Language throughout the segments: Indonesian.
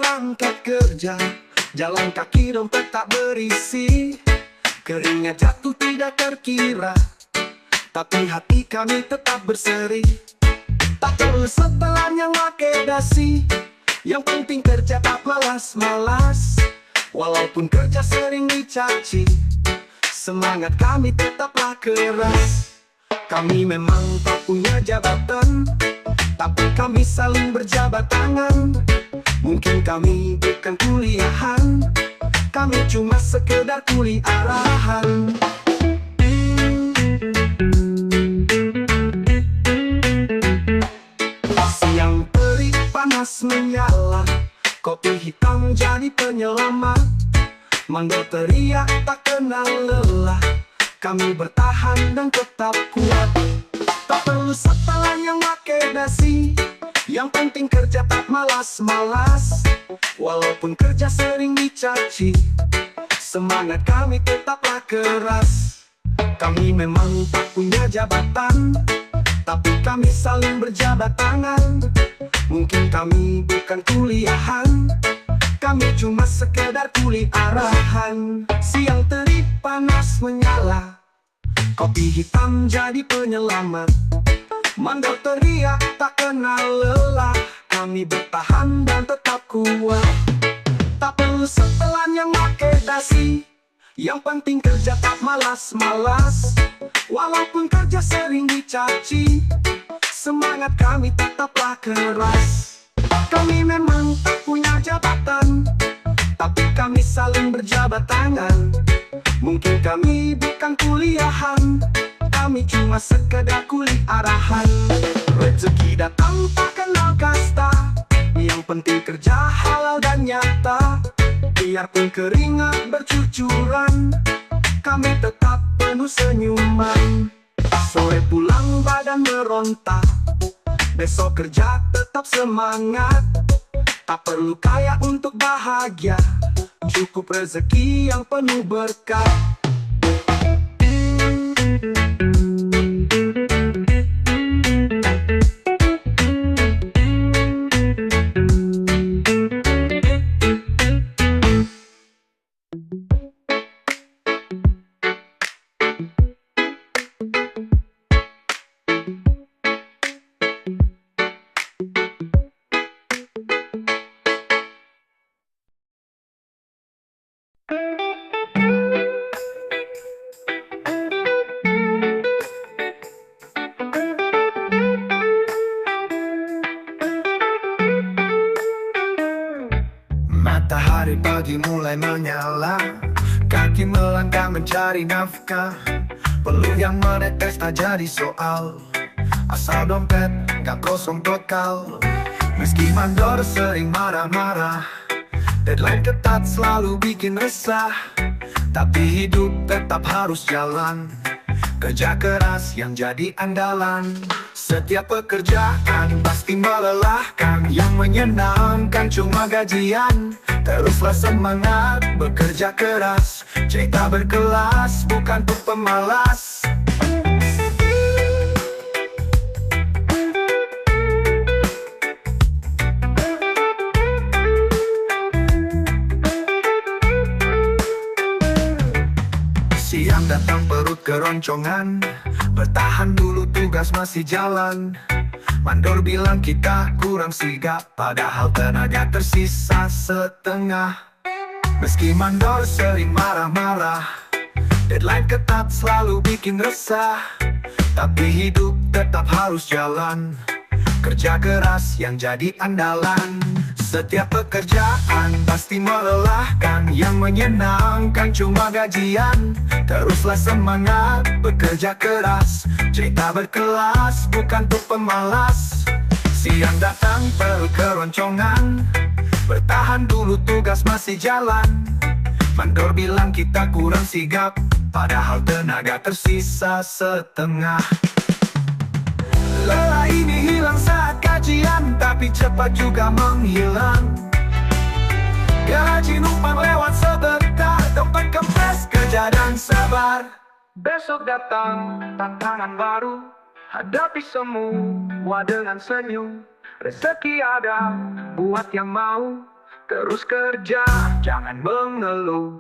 berangkat kerja, jalan kaki dompet tak berisi, keringat jatuh tidak terkira, tapi hati kami tetap berseri. Tak perlu setelan yang make dasi, yang penting kerja tak malas-malas. Walaupun kerja sering dicaci, semangat kami tetaplah keras. Kami memang tak punya jabatan, tapi kami saling berjabat tangan. Mungkin kami bukan kuliahan, kami cuma sekedar kuli arahan. Siang terik panas menyala, kopi hitam jadi penyelamat. Mandor teriak tak kenal lelah, kami bertahan dan tetap kuat. Tak perlu setelan yang make dasi, yang penting kerja tak malas-malas. Walaupun kerja sering dicaci, semangat kami tetaplah keras. Kami memang tak punya jabatan, tapi kami saling berjabat tangan. Mungkin kami bukan kuliahan, kami cuma sekedar kuli arahan. Siang terik panas menyala, kopi hitam jadi penyelamat. Mandor teriak tak kenal lelah, kami bertahan dan tetap kuat. Tak perlu setelan yang make dasi, yang penting kerja tak malas-malas. Walaupun kerja sering dicaci, semangat kami tetaplah keras. Kami memang tak punya jabatan, tapi kami saling berjabat tangan. Mungkin kami bukan kuliahan, kami cuma sekedar kuli arahan. Rezeki datang tak kenal kasta, yang penting kerja halal dan nyata. Biarpun keringat bercucuran, kami tetap penuh senyuman. Sore pulang badan meronta, besok kerja tetap semangat. Tak perlu kaya untuk bahagia, cukup rezeki yang penuh berkah. Matahari pagi mulai menyala, kaki melangkah mencari nafkah. Peluh yang menetes tak jadi soal, asal dompet gak kosong total. Meski mandor sering marah-marah, deadline ketat selalu bikin resah. Tapi hidup tetap harus jalan, kerja keras yang jadi andalan. Setiap pekerjaan pasti melelahkan, yang menyenangkan cuma gajian. Teruslah semangat bekerja keras, cerita berkelas bukan untuk pemalas. Siang datang perut keroncongan, bertahan dulu tugas masih jalan. Mandor bilang kita kurang sigap, padahal tenaga tersisa setengah. Meski mandor sering marah-marah, deadline ketat selalu bikin resah. Tapi hidup tetap harus jalan, kerja keras yang jadi andalan. Setiap pekerjaan pasti melelahkan, yang menyenangkan cuma gajian. Teruslah semangat bekerja keras, cerita berkelas bukan untuk pemalas. Siang datang perlu keroncongan, bertahan dulu tugas masih jalan. Mandor bilang kita kurang sigap, padahal tenaga tersisa setengah. Lelah ini hilang saat kajian, tapi cepat juga menghilang. Gaji numpang lewat sebentar, dompet kempes, kerja dan sabar. Besok datang tantangan baru, hadapi semua dengan senyum. Rezeki ada buat yang mau, terus kerja, jangan mengeluh.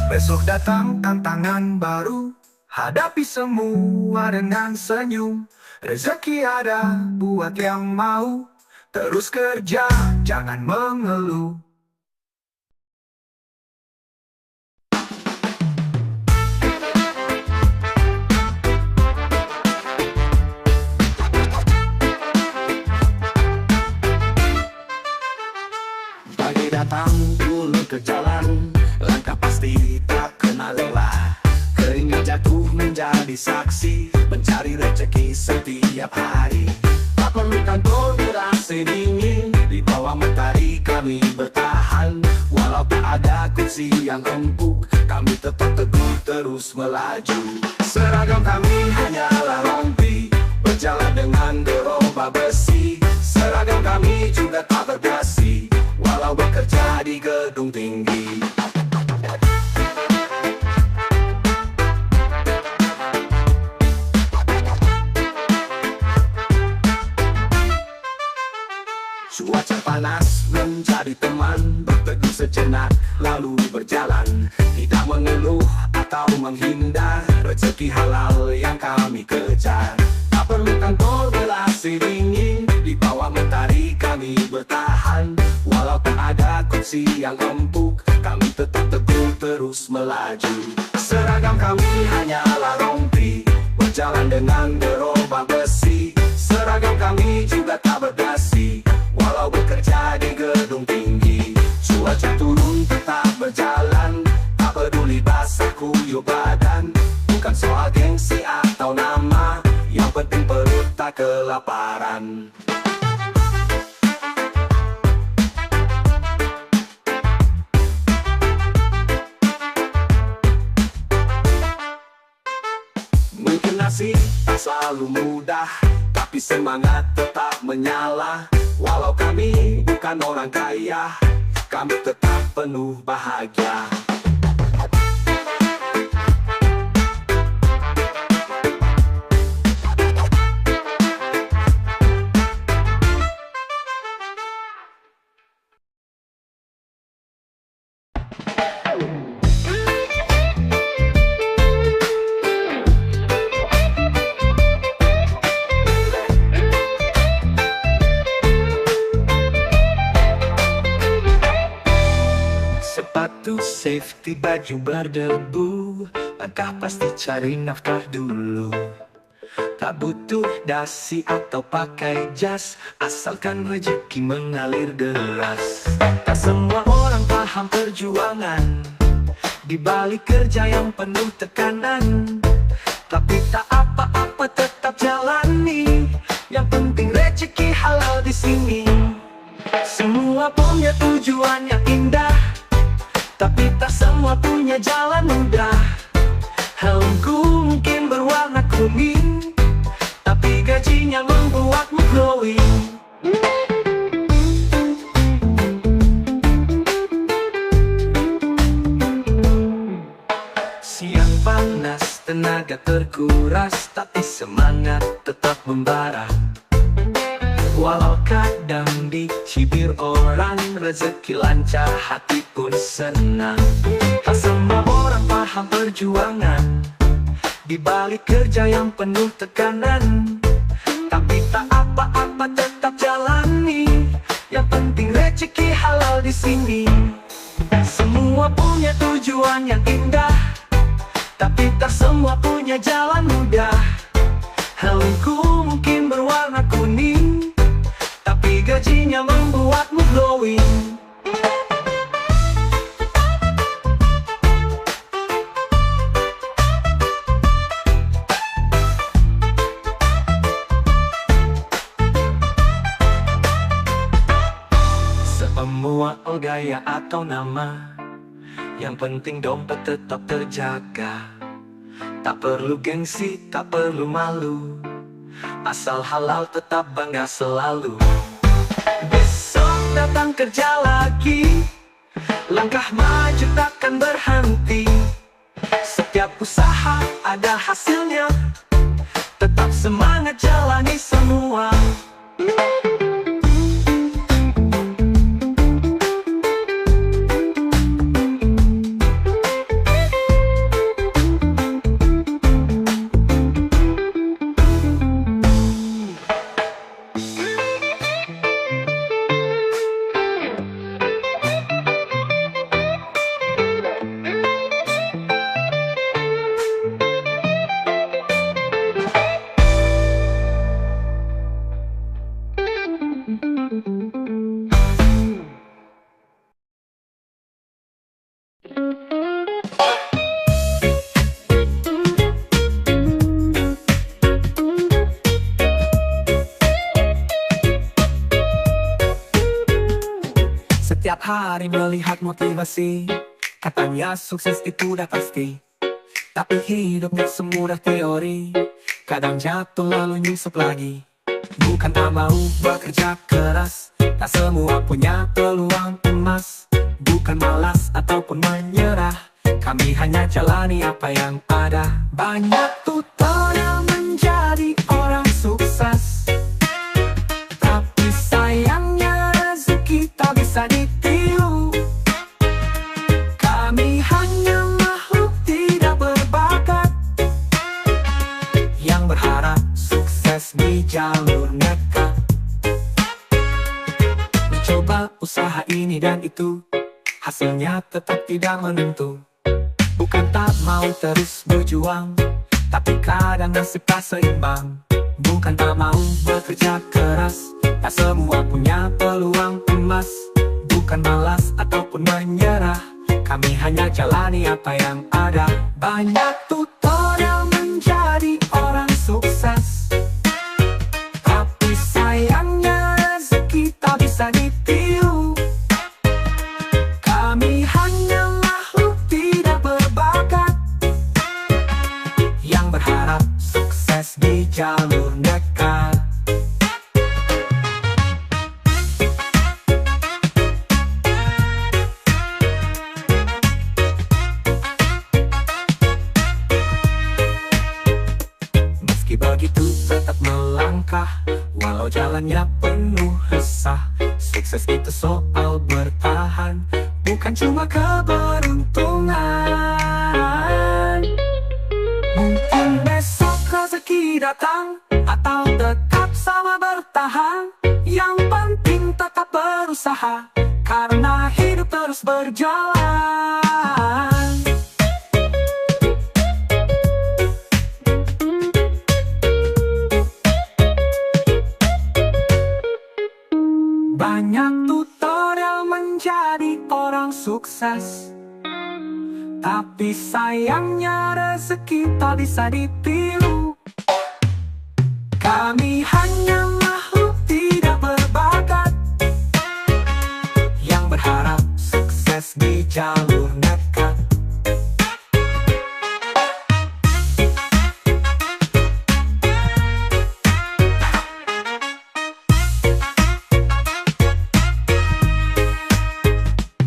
Besok datang tantangan baru, hadapi semua dengan senyum. Rezeki ada buat yang mau, terus kerja, jangan mengeluh. Pagi datang dulu ke jalan, langkah pasti tak kenal lelah. Keringat jatuh menjadi saksi, mencari rezeki setiap hari. Tak perlu kantor berasa dingin, di bawah matahari kami bertahan. Walau tak ada kursi yang empuk, kami tetap teguh terus melaju. Seragam kami hanyalah rompi, berjalan dengan gerobak besi. Seragam kami juga tak berdasi, walau bekerja di gedung tinggi. Cuaca panas menjadi teman, berteduh sejenak lalu berjalan. Tidak mengeluh atau menghindar, rezeki halal yang kami kejar. Tak perlu kantor berasi dingin, di bawah mentari kami bertahan. Walau tak ada kursi yang empuk, kami tetap teguh terus melaju. Seragam kami hanyalah rompi, berjalan dengan gerobak besi. Seragam kami juga tak berdasi, walau bekerja di gedung tinggi. Cuaca turun tetap berjalan, tak peduli basah kuyup badan. Bukan soal gengsi atau nama, yang penting perut tak kelaparan. Mungkin nasib tak selalu mudah, tapi semangat tetap menyala. Walau kami bukan orang kaya, kami tetap penuh bahagia. Sepatu safety, baju berdebu, langkah pasti cari nafkah dulu. Tak butuh dasi atau pakai jas, asalkan rezeki mengalir deras. Tak semua orang paham perjuangan di balik kerja yang penuh tekanan. Tapi tak apa-apa, tetap jalani, yang penting rezeki halal di sini. Semua punya tujuan yang indah, tapi tak semua punya jalan mudah. Helmku mungkin berwarna kuning, tapi gajinya membuatmu glowing. Siang panas, tenaga terkuras, tapi semangat tetap membara. Walau kadang dicibir orang, rezeki lancar, hati pun senang. Tak semua orang paham perjuangan di balik kerja yang penuh tekanan. Tapi tak apa-apa, tetap jalani, yang penting rezeki halal di sini. Semua punya tujuan yang indah, tapi tak semua punya jalan mudah. Helmku mungkin berwarna kuning, tapi gajinya membuatmu glowing. Semua gaya atau nama, yang penting dompet tetap terjaga. Tak perlu gengsi, tak perlu malu, asal halal tetap bangga selalu. Besok datang kerja lagi, langkah maju takkan berhenti. Setiap usaha ada hasilnya, tetap semangat jalani semua. Setiap hari melihat motivasi, katanya sukses itu udah pasti. Tapi hidupnya semudah teori, kadang jatuh lalu nyusup lagi. Bukan tak mau bekerja keras, tak semua punya peluang emas. Bukan malas ataupun menyerah, kami hanya jalani apa yang ada. Banyak tutorial menjadi orang sukses, tapi sayangnya rezeki tak bisa ditiru. Kami hanya makhluk tidak berbakat, yang berharap sukses di jalur nekat. Mencoba usaha ini dan itu, hasilnya tetap tidak menentu. Bukan tak mau terus berjuang, tapi kadang nasib tak seimbang. Bukan tak mau bekerja keras, tak semua punya peluang emas. Bukan malas ataupun menyerah, kami hanya jalani apa yang ada. Banyak tutorial menjadi orang sukses, tapi sayangnya rezeki tak bisa ditiru. Kami hanya makhluk tidak berbakat, yang berharap sukses di jalur nekat. Meski begitu tetap melangkah, walau jalannya penuh resah. Sukses itu soal bertahan, bukan cuma keberuntungan. Mungkin besok rezeki datang, atau tetap sama bertahan. Yang penting tetap berusaha, karena hidup terus berjalan. Banyak tutorial menjadi orang sukses, tapi sayangnya rezeki tak bisa ditiru. Kami hanya makhluk tidak berbakat, yang berharap sukses di jalur nekat.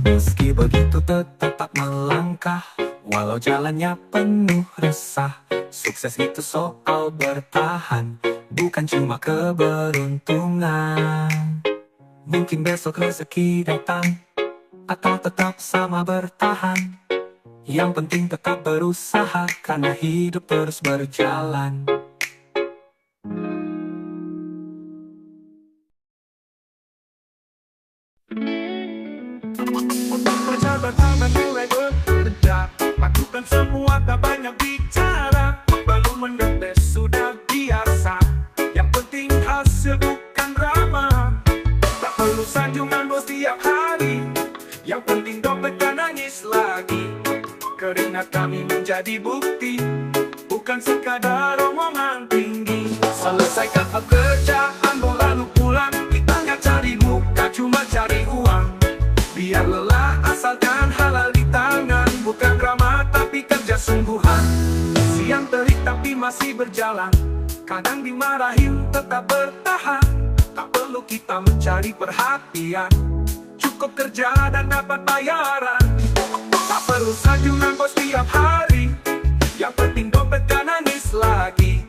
Meski begitu tetap melangkah, walau jalannya penuh resah. Sukses itu soal bertahan, bukan cuma keberuntungan. Mungkin besok rezeki datang, atau tetap sama bertahan. Yang penting tetap berusaha, karena hidup terus berjalan. Berjalan tangan mulai berdetak, lakukan semua tak banyak bicara. Belum mendetes sudah biasa, yang penting hasil bukan drama. Tak perlu sanjungan bos tiap hari, yang penting dompet tak nangis lagi. Keringat kami menjadi bukti, bukan sekadar omongan tinggi. Selesaikan pekerjaan lalu pulang, kita nggak cari muka, cuma cari uang. Biar lelah asalkan halal di tangan, bukan drama tapi kerja sungguhan. Siang Siang terik tapi masih berjalan, kadang dimarahin tetap bertahan. Tak perlu kita mencari perhatian, cukup kerja dan dapat bayaran. Tak perlu sanjungan bos tiap hari, yang penting dompet gak nangis lagi.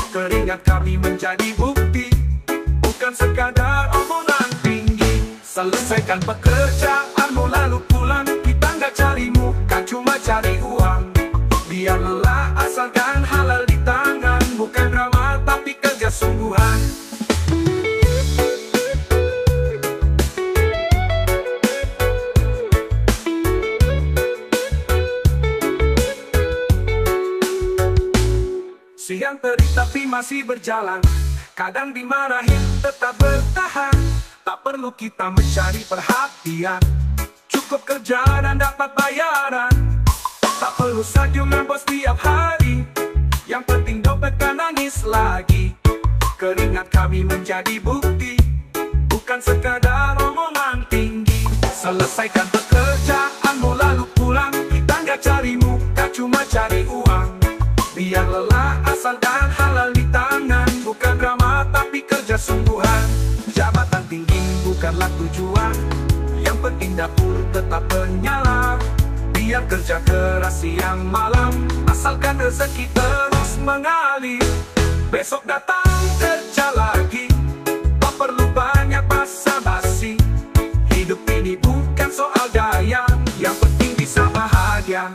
Keringat kami menjadi bukti, bukan sekadar omongan tinggi. Selesaikan pekerjaanmu lalu pulang, kita nggak cari muka, cuma cari uang. Biar lelah asalkan halal di tangan, bukan drama tapi kerja sungguhan. Siang terik tapi masih berjalan, kadang dimarahin tetap bertahan. Tak perlu kita mencari perhatian, cukup kerja dan dapat bayaran. Tak perlu sanjungan bos tiap hari, yang penting dompet gak nangis lagi. Keringat kami menjadi bukti, bukan sekadar omongan tinggi. Selesaikan pekerjaanmu lalu pulang, kita gak cari muka, cuma cari uang. Biar lelah asal dan halal di tangan, bukan drama tapi kerja sungguhan. Jabatan tinggi bukanlah tujuan, yang penting dapur tetap menyala. Biar kerja keras siang malam, asalkan rezeki terus mengalir. Besok datang kerja lagi, tak perlu banyak basa-basi. Hidup ini bukan soal daya, yang penting bisa bahagia.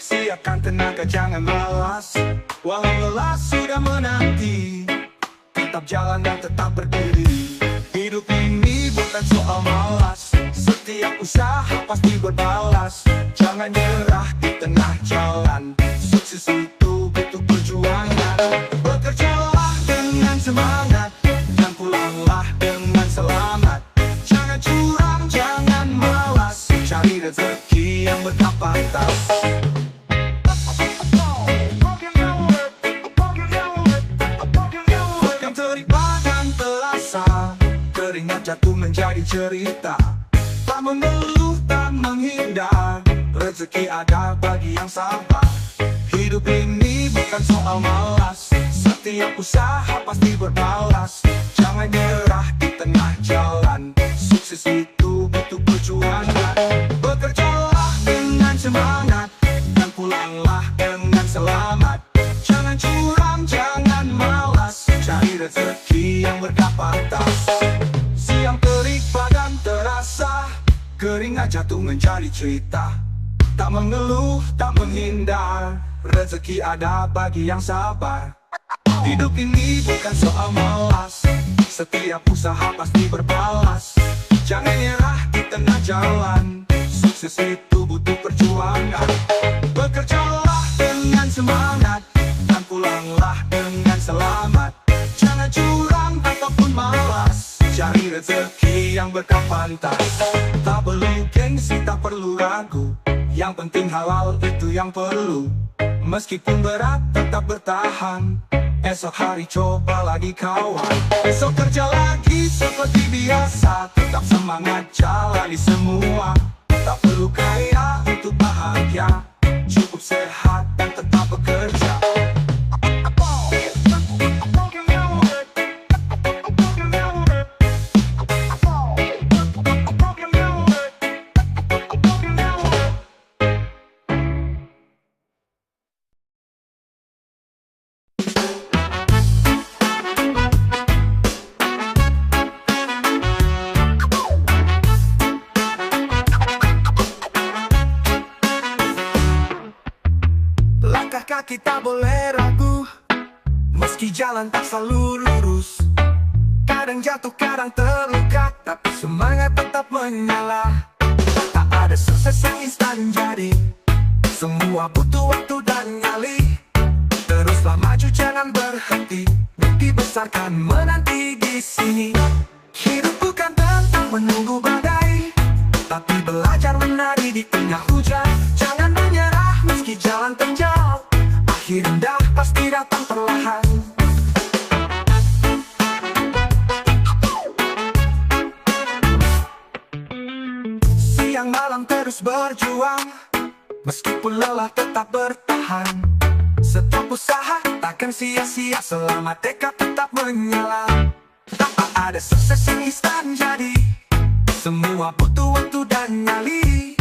Siapkan tenaga, jangan malas. Walau lelah sudah menanti, tetap jalan dan tetap berdiri. Hidup ini bukan soal malas, setiap usaha pasti berbalas. Jangan nyerah di tengah jalan, sukses itu butuh perjuangan. Bekerjalah dengan semangat, dan pulanglah dengan selamat. Jangan curang, jangan malas, cari rezeki yang berkapasitas. Keringat jatuh menjadi cerita, tak mengeluh, tak menghindar. Rezeki ada bagi yang sabar. Hidup ini bukan soal malas, setiap usaha pasti berbalas. Jangan nyerah di tengah jalan, sukses itu butuh perjuangan. Bekerjalah dengan semangat, dan pulanglah dengan selamat. Jangan curang, jangan malas, cari rezeki yang berkapasitas. Siang terik badan terasa, keringat jatuh menjadi cerita. Tak mengeluh, tak menghindar, rezeki ada bagi yang sabar. Hidup ini bukan soal malas, setiap usaha pasti berbalas. Jangan nyerah di tengah jalan, sukses itu butuh perjuangan. Bekerjalah dengan semangat, dan pulanglah dengan selamat. Jangan curang ataupun malas, cari rezeki yang berkapasitas. Tak perlu gengsi, tak perlu ragu, yang penting halal itu yang perlu. Meskipun berat tetap bertahan, esok hari coba lagi kawan. Esok kerja lagi seperti biasa, tetap semangat jalani semua. Tak perlu kaya untuk bahagia, cukup sehat dan tetap bekerja. lurus. Kadang jatuh, kadang terluka, tapi semangat tetap menyala. Tak ada sukses yang instan jadi, semua butuh waktu dan nyali. Teruslah maju, jangan berhenti, mimpi besarkan menanti di sini. Hidup bukan tentang menunggu badai, tapi belajar menari di tengah hujan. Jangan menyerah meski jalan terjal, akhir indah pasti datang perlahan. Siang malam terus berjuang, meskipun lelah tetap bertahan. Setiap usaha takkan sia-sia selama tekad tetap menyala. Tak ada sukses yang instan jadi, semua butuh waktu dan nyali.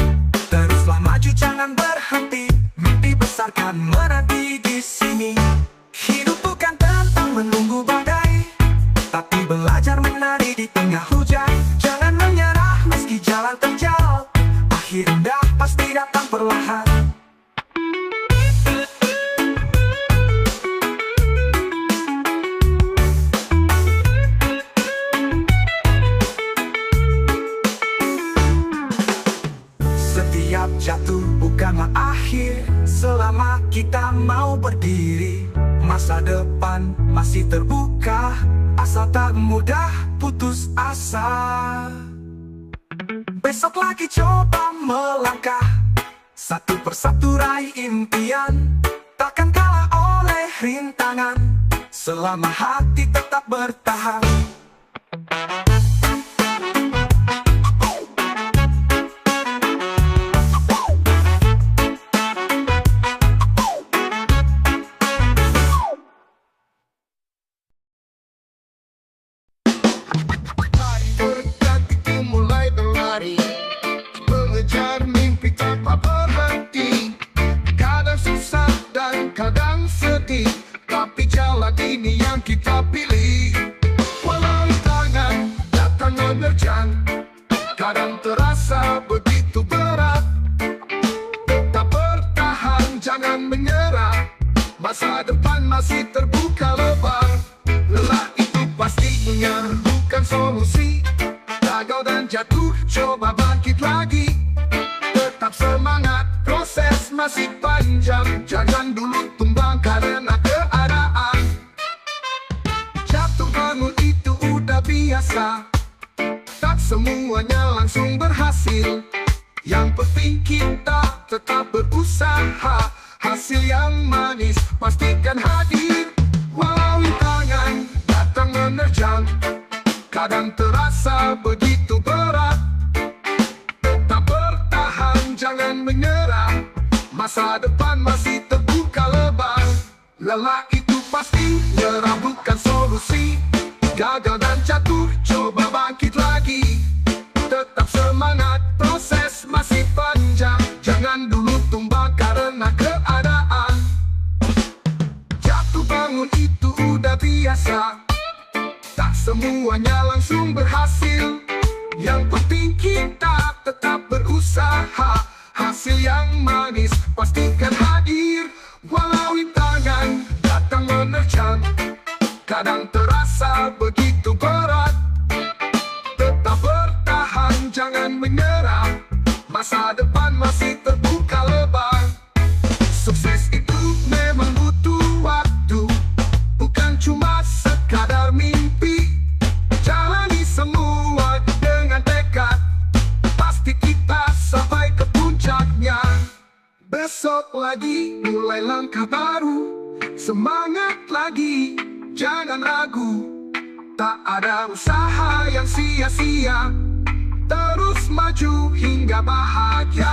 Teruslah maju, jangan berhenti, mimpi besarkan menanti di sini. Hidup bukan tentang menunggu badai, tapi belajar menari di tengah hujan. Jangan menyerah meski jalan terjal, akhir indah pasti datang perlahan. Setiap jatuh bukanlah akhir, selama kita mau berdiri. Masa depan masih terbuka, asal tak mudah putus asa. Besok lagi coba melangkah, satu persatu raih impian. Takkan kalah oleh rintangan, selama hati tetap bertahan. Mengejar mimpi tanpa berhenti, kadang susah dan kadang sedih, tapi jalan ini yang kita pilih. Walau tangan datang menerjang, kadang terasa begitu berat, tetap bertahan, jangan menyerah. Masa depan masih terbuka lebar. Lelah itu pastinya bukan solusi, gagal dan jatuh, coba bangkit lagi. Tetap semangat, proses masih panjang, jangan dulu tumbang karena keadaan. Jatuh bangun itu udah biasa, tak semuanya langsung berhasil. Yang penting kita tetap berusaha, hasil yang manis pastikan hadir. Walau tangan datang menerjang, kadang terasa begitu berat, tetap bertahan, jangan menyerah. Masa depan masih terbuka lebar. Lelah itu pasti nyerah bukan solusi, gagal dan jatuh, coba bangkit lagi. Tetap semangat, proses masih panjang, jangan dulu tumbang karena keadaan. Jatuh bangun itu udah biasa, tak semuanya langsung berhasil. Yang penting kita tetap berusaha, hasil yang manis pastikan hadir. Walau tangan datang menerjang, kadang terasa begitu berat, tetap bertahan, jangan menyerah. Masa depan masih terbuka lebar. Sukses itu memang butuh waktu, bukan cuma sekadar mimpi. Jalani semua dengan tekad, pasti kita sampai ke puncaknya. Besok lagi mulai langkah baru, semangat lagi, jangan ragu. Tak ada usaha yang sia-sia, terus maju hingga bahagia.